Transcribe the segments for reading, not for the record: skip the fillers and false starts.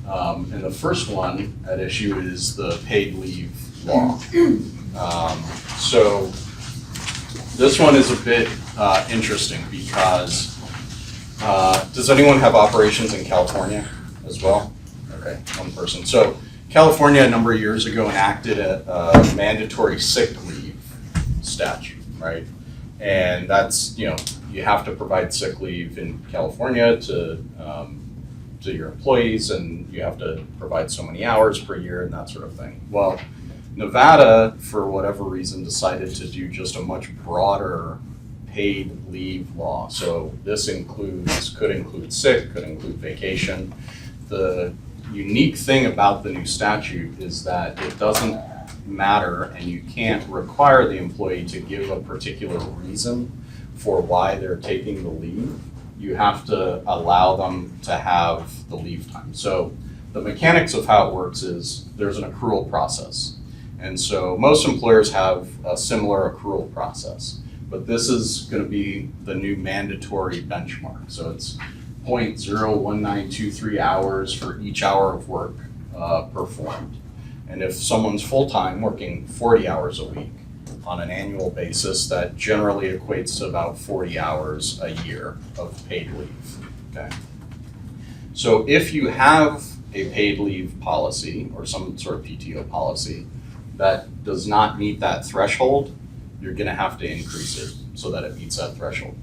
And the first one at issue is the paid leave law. So this one is a bit interesting because does anyone have operations in California as well? Okay, one person. So California a number of years ago enacted a mandatory sick leave statute, right? And that's, you have to provide sick leave in California to your employees, and you have to provide so many hours per year and that sort of thing. Well, Nevada, for whatever reason, decided to do just a much broader paid leave law. So this could include sick, could include vacation. The unique thing about the new statute is that it doesn't matter, and you can't require the employee to give a particular reason for why they're taking the leave. You have to allow them to have the leave time. So the mechanics of how it works is there's an accrual process. And so most employers have a similar accrual process, but this is going to be the new mandatory benchmark. So it's 0.01923 hours for each hour of work performed. And if someone's full-time working 40 hours a week on an annual basis, that generally equates to about 40 hours a year of paid leave, okay? So if you have a paid leave policy or some sort of PTO policy that does not meet that threshold, you're gonna have to increase it so that it meets that threshold.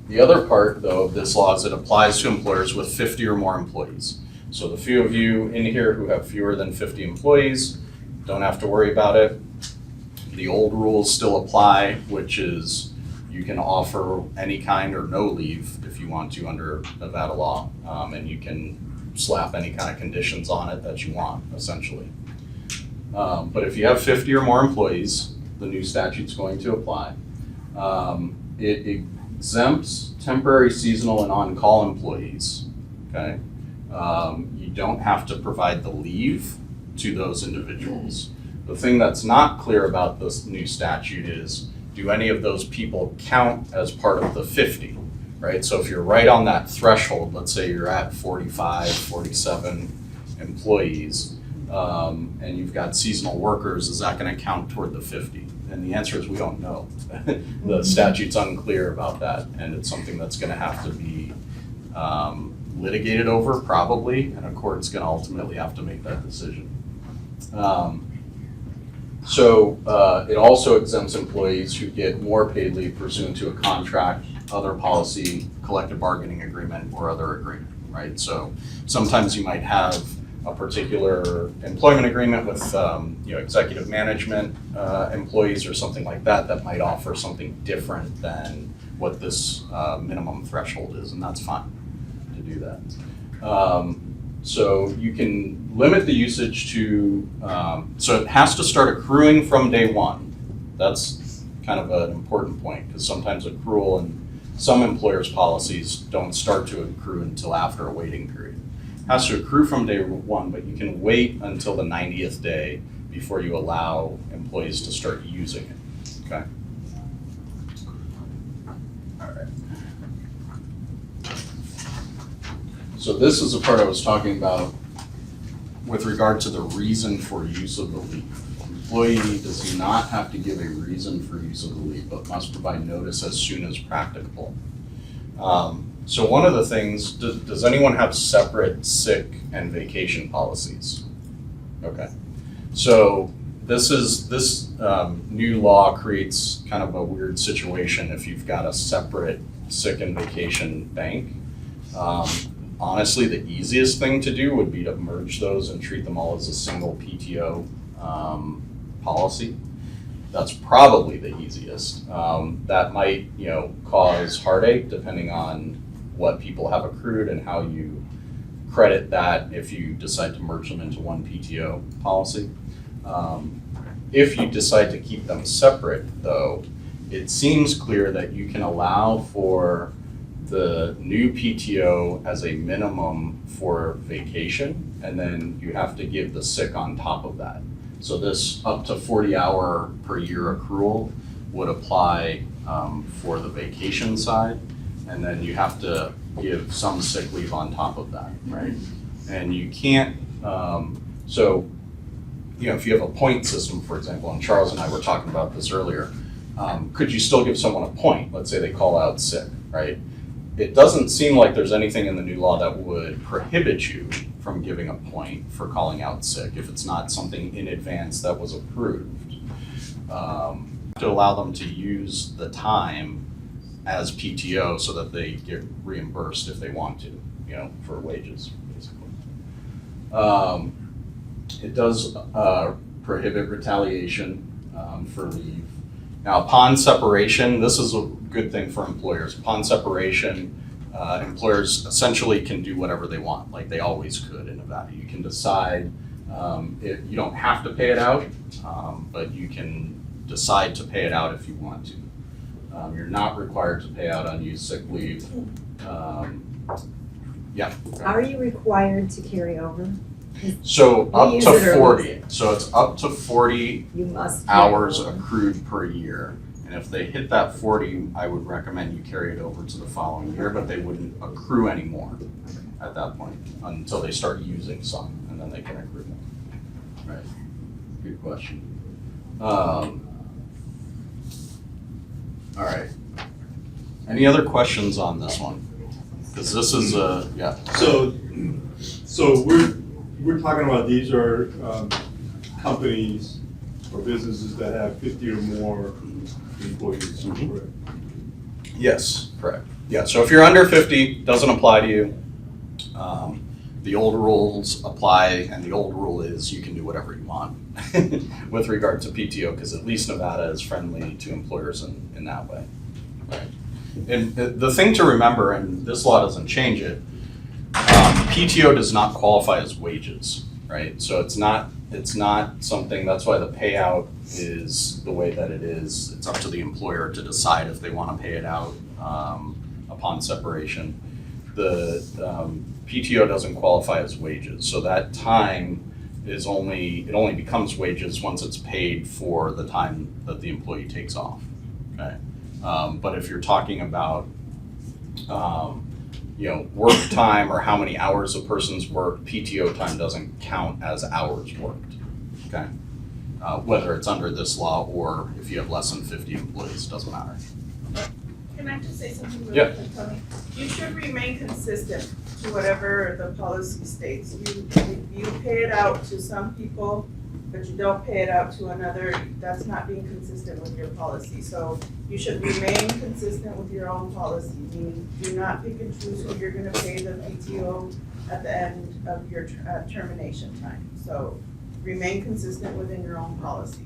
The other part, though, of this law is it applies to employers with 50 or more employees. So the few of you in here who have fewer than 50 employees don't have to worry about it. The old rules still apply, which is you can offer any kind or no leave if you want to under Nevada law, and you can slap any kind of conditions on it that you want, essentially. But if you have 50 or more employees, the new statute's going to apply. It exempts temporary, seasonal, and on-call employees, okay? You don't have to provide the leave to those individuals. The thing that's not clear about this new statute is, do any of those people count as part of the 50, right? So if you're right on that threshold, let's say you're at 45, 47 employees, and you've got seasonal workers, is that gonna count toward the 50? And the answer is we don't know. The statute's unclear about that, and it's something that's gonna have to be litigated over, probably, and a court's gonna ultimately have to make that decision. So it also exempts employees who get more paid leave pursuant to a contract, other policy, collective bargaining agreement, or other agreement, right? So sometimes you might have a particular employment agreement with executive management employees or something like that that might offer something different than what this minimum threshold is, and that's fine to do that. So you can limit the usage to, so it has to start accruing from day one. That's kind of an important point, because sometimes accrual in some employers' policies don't start to accrue until after a waiting period. It has to accrue from day one, but you can wait until the 90th day before you allow employees to start using it, okay? All right. So this is the part I was talking about with regard to the reason for use of the leave. Employee does not have to give a reason for use of the leave, but must provide notice as soon as practicable. So one of the things, does anyone have separate sick and vacation policies? Okay. So this new law creates kind of a weird situation if you've got a separate sick and vacation bank. Honestly, the easiest thing to do would be to merge those and treat them all as a single PTO policy. That's probably the easiest. That might, cause heartache depending on what people have accrued and how you credit that if you decide to merge them into one PTO policy. If you decide to keep them separate, though, it seems clear that you can allow for the new PTO as a minimum for vacation, and then you have to give the sick on top of that. So this up to 40-hour per year accrual would apply for the vacation side, and then you have to give some sick leave on top of that, right? And you can't, so, you know, if you have a point system, for example, and Charles and I were talking about this earlier, could you still give someone a point? Let's say they call out sick, right? It doesn't seem like there's anything in the new law that would prohibit you from giving a point for calling out sick if it's not something in advance that was approved. To allow them to use the time as PTO so that they get reimbursed if they want to, you know, for wages, basically. It does prohibit retaliation for leave. Now, upon separation, this is a good thing for employers. Upon separation, employers essentially can do whatever they want, like they always could in Nevada. You can decide, you don't have to pay it out, but you can decide to pay it out if you want to. You're not required to pay out unused sick leave. Yeah. Are you required to carry over? So up use to it or 40. So it's up to 40 You must carry hours over. accrued per year. And if they hit that 40, I would recommend you carry it over to the following year, but they wouldn't accrue anymore at that point until they start using some, and then they can accrue them. Right. Good question. All right. Any other questions on this one? Because this is yeah. So we're talking about these are companies or businesses that have 50 or more employees, correct? Yes, correct. Yeah, so if you're under 50, doesn't apply to you. The old rules apply, and the old rule is you can do whatever you want with regard to PTO, because at least Nevada is friendly to employers in that way. Right. And the thing to remember, and this law doesn't change it, PTO does not qualify as wages, right? So it's not something, that's why the payout is the way that it is. It's up to the employer to decide if they want to pay it out upon separation. The PTO doesn't qualify as wages, so that time it only becomes wages once it's paid for the time that the employee takes off, okay? But if you're talking about you know, work time or how many hours a person's worked, PTO time doesn't count as hours worked, okay? Whether it's under this law or if you have less than 50 employees, doesn't matter. Can I just say something really Yeah. quick, Tony? You should remain consistent to whatever the policy states. You pay it out to some people, but you don't pay it out to another. That's not being consistent with your policy. So you should remain consistent with your own policy. Meaning, do not pick and choose who you're gonna pay the PTO at the end of your termination time. So remain consistent within your own policy.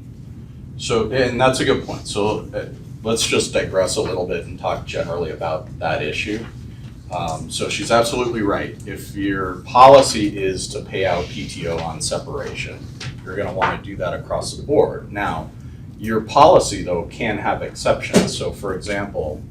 So, and that's a good point. So let's just digress a little bit and talk generally about that issue. So she's absolutely right. If your policy is to pay out PTO on separation, you're gonna wanna do that across the board. Now, your policy though can have exceptions. So for example,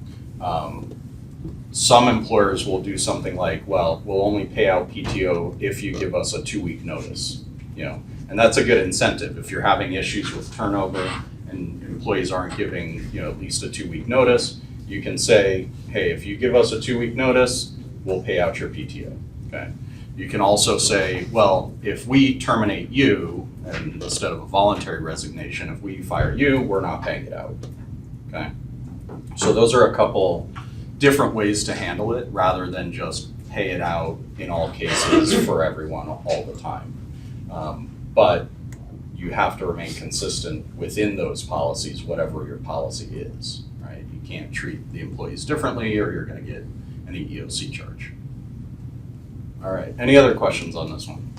some employers will do something like, well, we'll only pay out PTO if you give us a 2-week notice, you know, and that's a good incentive. If you're having issues with turnover and employees aren't giving, you know, at least a 2-week notice, you can say, hey, if you give us a 2-week notice, we'll pay out your PTO, okay? You can also say, well, if we terminate you, and instead of a voluntary resignation, if we fire you, we're not paying it out, okay? So those are a couple different ways to handle it rather than just pay it out in all cases for everyone all the time. But you have to remain consistent within those policies, whatever your policy is, right? You can't treat the employees differently or you're gonna get an EEOC charge. All right, any other questions on this one?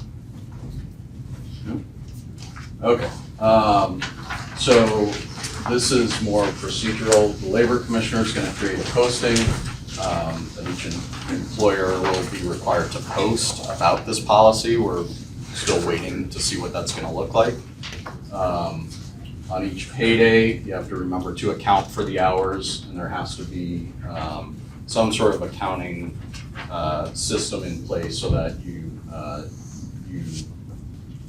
No? Okay, so this is more procedural. The labor commissioner is gonna create a posting that each employer will be required to post about this policy. We're still waiting to see what that's gonna look like. On each payday, you have to remember to account for the hours, and there has to be some sort of accounting system in place so that you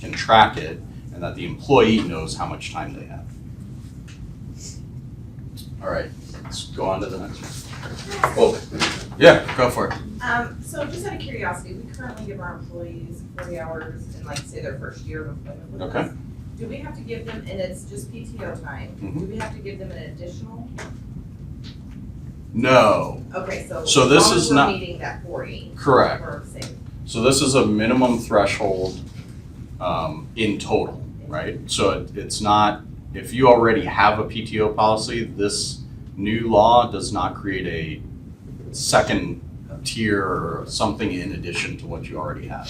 can track it and that the employee knows how much time they have. All right, let's go on to the next one. Oh, yeah, go for it. So just out of curiosity, we currently give our employees 40 hours in, like, say, their first year of employment with Okay. us. Do we have to give them, and it's just PTO time, do we have to give them an additional? No, Okay, so. So this as long as is we're not- meeting that 40. correct. We're safe. So this is a minimum threshold in total, right? So it's not, if you already have a PTO policy, this new law does not create a second tier or something in addition to what you already have.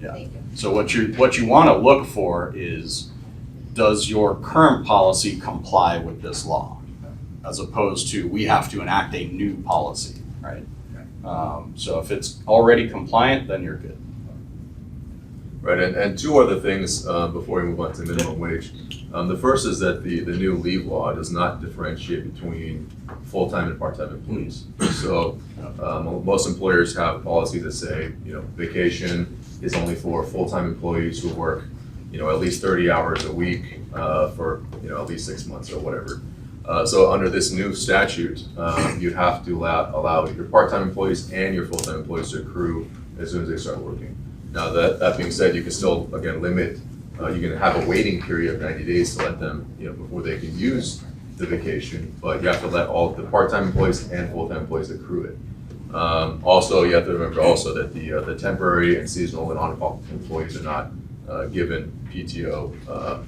Yeah. Thank you. So what you want to look for is, does your current policy comply with this law? As opposed to, we have to enact a new policy, right? So if it's already compliant, then you're good. Right, and two other things before we move on to minimum wage. The first is that the new leave law does not differentiate between full-time and part-time employees. So most employers have policies that say, vacation is only for full-time employees who work, at least 30 hours a week for, at least 6 months or whatever. So under this new statute, you have to allow your part-time employees and your full-time employees to accrue as soon as they start working. Now, that being said, you can still, again, limit, you can have a waiting period of 90 days to let them, before they can use the vacation, but you have to let all the part-time employees and full-time employees accrue it. Also, you have to remember also that the temporary and seasonal and on-call employees are not given PTO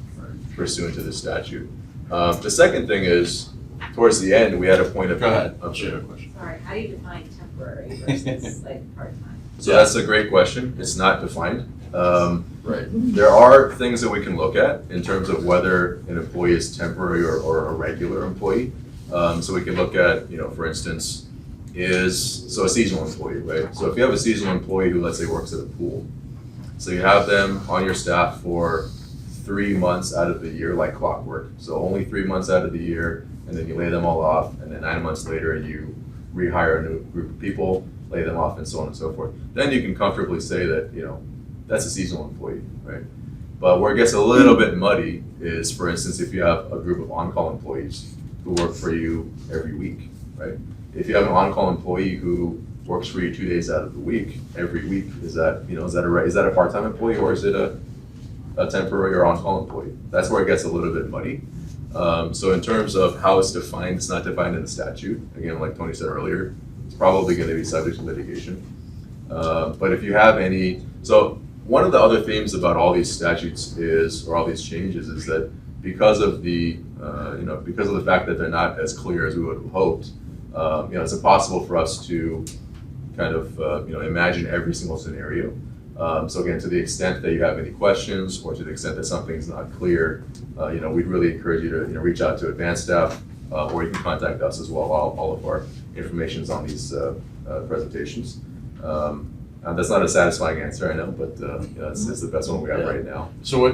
pursuant to this statute. The second thing is, towards the end, we had a point of. Go ahead. I'm sorry. Sorry, how do you define temporary versus like part-time? So that's a great question. It's not defined. Right. There are things that we can look at in terms of whether an employee is temporary or a regular employee. So we can look at, for instance, a seasonal employee, right? So if you have a seasonal employee who, let's say, works at a pool, so you have them on your staff for 3 months out of the year, like clockwork. So only 3 months out of the year, and then you lay them all off, and then 9 months later you rehire a new group of people, lay them off, and so on and so forth. Then you can comfortably say that, that's a seasonal employee, right? But where it gets a little bit muddy is, for instance, if you have a group of on-call employees who work for you every week, right? If you have an on-call employee who works for you 2 days out of the week, every week, is that a part-time employee, or is it a temporary or on-call employee? That's where it gets a little bit muddy. So in terms of how it's defined, it's not defined in the statute. Again, like Tony said earlier, it's probably going to be subject to litigation. But if you have so one of the other themes about all these statutes or all these changes is that because of the fact that they're not as clear as we would have hoped, it's impossible for us to kind of, imagine every single scenario. So again, to the extent that you have any questions or to the extent that something's not clear, we'd really encourage you to reach out to advanced staff, or you can contact us as well. All of our information is on these presentations. That's not a satisfying answer, I know, but it's the best one we have right now. So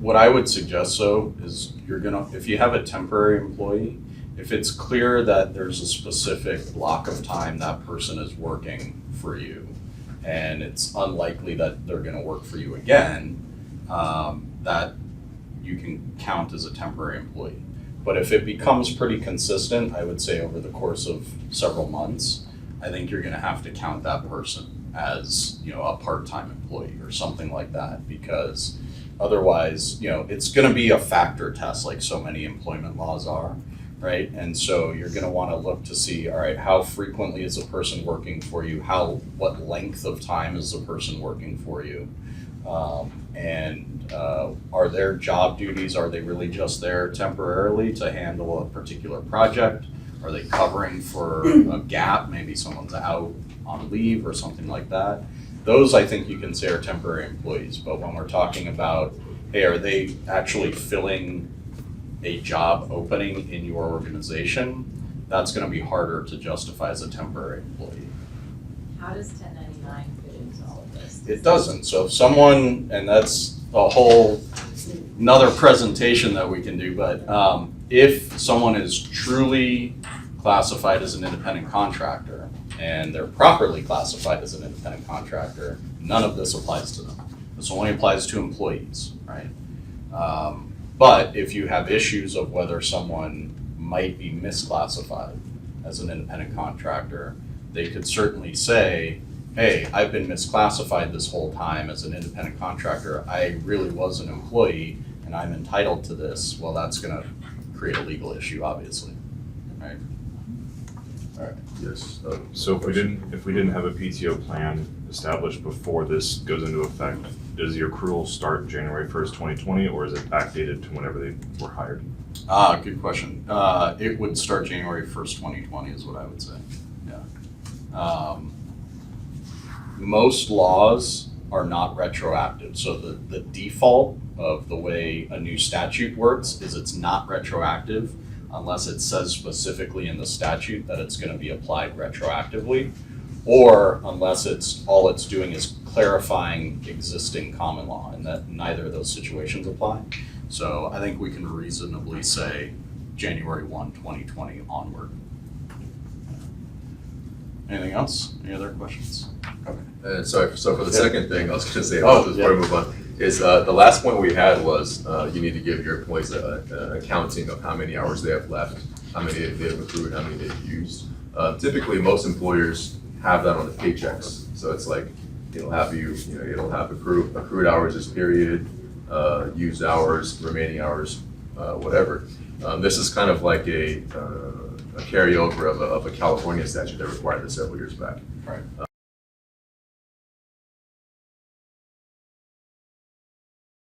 what I would suggest is if you have a temporary employee, if it's clear that there's a specific block of time that person is working for you, and it's unlikely that they're gonna work for you again, that you can count as a temporary employee. But if it becomes pretty consistent, I would say over the course of several months, I think you're gonna have to count that person as, a part-time employee or something like that, because otherwise, it's gonna be a factor test like so many employment laws are, right? And so you're gonna wanna look to see, all right, how frequently is a person working for you? What length of time is the person working for you? And are their job duties, are they really just there temporarily to handle a particular project? Are they covering for a gap? Maybe someone's out on leave or something like that. Those I think you can say are temporary employees, but when we're talking about, hey, are they actually filling a job opening in your organization, that's gonna be harder to justify as a temporary employee. How does 1099 fit into all of this? It doesn't, so if someone, and that's a whole another presentation that we can do, but if someone is truly classified as an independent contractor and they're properly classified as an independent contractor, none of this applies to them. This only applies to employees, right? But if you have issues of whether someone might be misclassified, as an independent contractor, they could certainly say, hey, I've been misclassified this whole time as an independent contractor. I really was an employee and I'm entitled to this. Well, that's gonna create a legal issue, obviously, right? All right. Yes. So if we didn't have a PTO plan established before this goes into effect, does the accrual start January 1st, 2020, or is it backdated to whenever they were hired? Good question. It would start January 1st, 2020 is what I would say, yeah. Most laws are not retroactive, so the default of the way a new statute works is it's not retroactive unless it says specifically in the statute that it's gonna be applied retroactively, or unless all it's doing is clarifying existing common law, and that neither of those situations apply. So I think we can reasonably say January 1, 2020 onward. Anything else? Any other questions? Okay. And so for the Yeah. second thing, I was gonna say, Oh, before we move on, is the last point we had was you need to give your employees an accounting of how many hours they have left, how many they have accrued, how many they've used. Typically, most employers have that on the paychecks, so it's like it'll have it'll have accrued hours this period, used hours, remaining hours, whatever. This is kind of like a carryover of a California statute that required this several years back. Right.